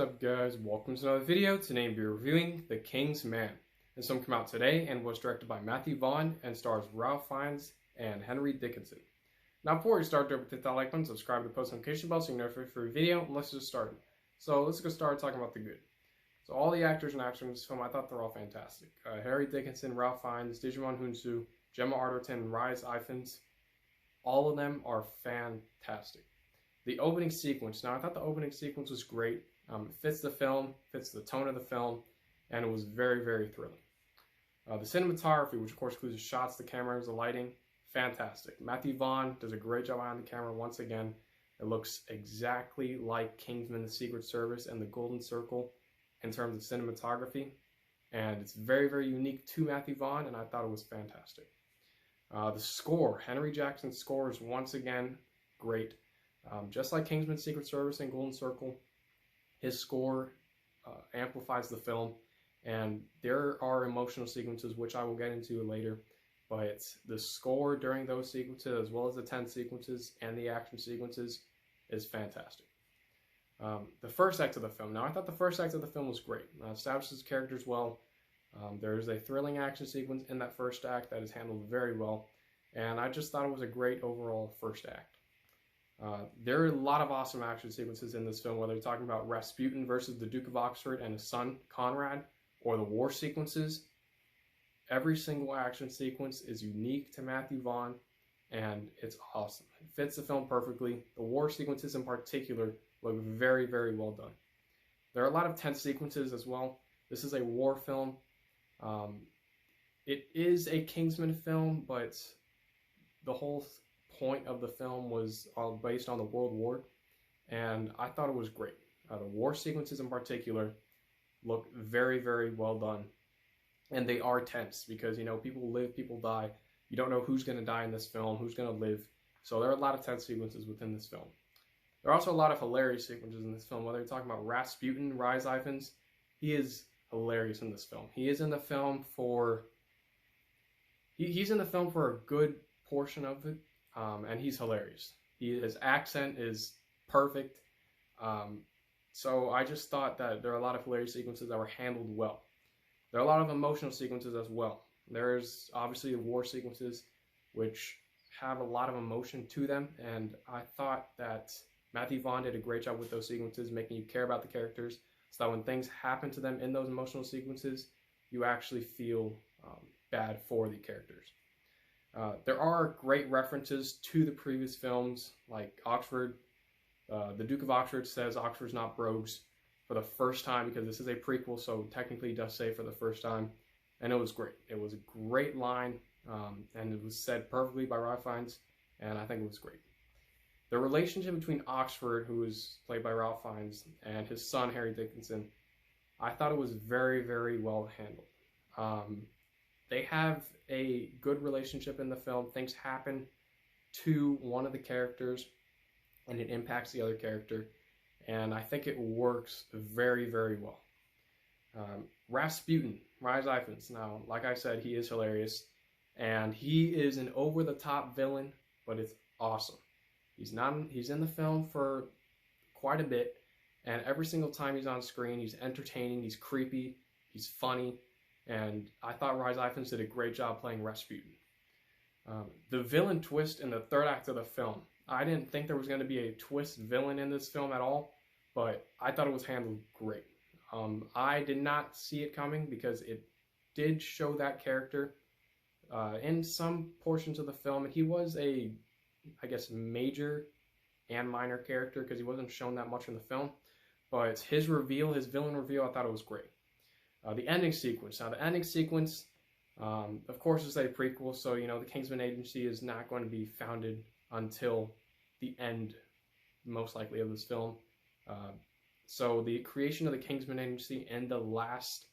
What's up guys, welcome to another video. Today we'll be reviewing The King's Man. This film came out today and was directed by Matthew Vaughn and stars Ralph Fiennes and Henry Dickinson. Now before we start, don't forget to hit that like button, subscribe to the post notification bell so you know for every video, and let's just start. So let's get started talking about the good. So all the actors and actors in this film, I thought they're all fantastic. Henry Dickinson, Ralph Fiennes, Djimon Hounsou, Gemma Arterton, and Rhys Ifans, all of them are fantastic. The opening sequence, now I thought the opening sequence was great. It fits the film, fits the tone of the film, and it was very, very thrilling. The cinematography, which of course includes the shots, the cameras, the lighting, fantastic. Matthew Vaughn does a great job behind the camera once again. It looks exactly like Kingsman: The Secret Service and The Golden Circle in terms of cinematography, and it's very, very unique to Matthew Vaughn, and I thought it was fantastic. The score, Henry Jackson's score is once again great. Just like Kingsman: Secret Service and Golden Circle, his score amplifies the film, and there are emotional sequences which I will get into later, but the score during those sequences, as well as the tense sequences and the action sequences, is fantastic. The first act of the film, now I thought the first act of the film was great. It establishes characters well. There's a thrilling action sequence in that first act that is handled very well, and I just thought it was a great overall first act. There are a lot of awesome action sequences in this film, whether you're talking about Rasputin versus the Duke of Oxford and his son, Conrad, or the war sequences. Every single action sequence is unique to Matthew Vaughn, and it's awesome. It fits the film perfectly. The war sequences in particular look very, very well done. There are a lot of tense sequences as well. This is a war film. It is a Kingsman film, but the whole point of the film was based on the World War, and I thought it was great. The war sequences in particular look very, very well done, and they are tense because, you know, people live, people die. You don't know who's going to die in this film, who's going to live, so there are a lot of tense sequences within this film. There are also a lot of hilarious sequences in this film, whether you're talking about Rasputin, Rhys Ifans. He is hilarious in this film. He is in the film for he's in the film for a good portion of it. And he's hilarious. His accent is perfect. So I just thought that there are a lot of hilarious sequences that were handled well. There are a lot of emotional sequences as well. There's obviously the war sequences, which have a lot of emotion to them, and I thought that Matthew Vaughn did a great job with those sequences, making you care about the characters, so that when things happen to them in those emotional sequences, you actually feel bad for the characters. There are great references to the previous films, like Oxford. The Duke of Oxford says Oxford's not brogues for the first time, because this is a prequel, so technically he does say for the first time, and it was great. It was a great line, and it was said perfectly by Ralph Fiennes, and I think it was great. The relationship between Oxford, who is played by Ralph Fiennes, and his son, Henry Dickinson, I thought it was very, very well handled. They have a good relationship in the film. Things happen to one of the characters, and it impacts the other character, and I think it works very, very well. Rasputin, Rhys Ifans. Now, like I said, he is hilarious, and he is an over-the-top villain, but it's awesome. He's in the film for quite a bit, and every single time he's on screen, he's entertaining, he's creepy, he's funny. And I thought Rhys Ifans did a great job playing Rasputin. The villain twist in the third act of the film. I didn't think there was going to be a twist villain in this film at all, but I thought it was handled great. I did not see it coming because it did show that character in some portions of the film. And he was a, I guess, major and minor character because he wasn't shown that much in the film. But his reveal, his villain reveal, I thought it was great. The ending sequence. Now, the ending sequence, of course, is a prequel, so, you know, the Kingsman Agency is not going to be founded until the end, most likely, of this film. So the creation of the Kingsman Agency in the last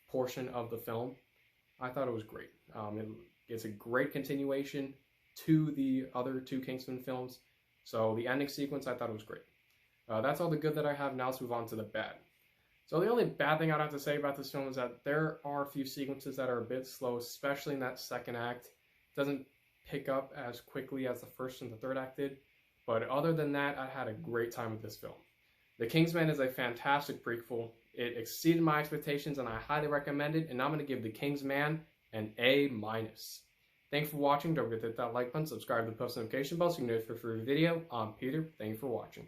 portion of the film, I thought it was great. It's a great continuation to the other two Kingsman films. So the ending sequence, I thought it was great. That's all the good that I have. Now let's move on to the bad. So the only bad thing I'd have to say about this film is that there are a few sequences that are a bit slow, especially in that second act. It doesn't pick up as quickly as the first and the third act did. But other than that, I had a great time with this film. The Kingsman is a fantastic prequel. It exceeded my expectations and I highly recommend it, and I'm going to give The Kingsman an A-. Thanks for watching. Don't forget to hit that like button, subscribe to the post notification bell so you can know for a free video. I'm Peter. Thank you for watching.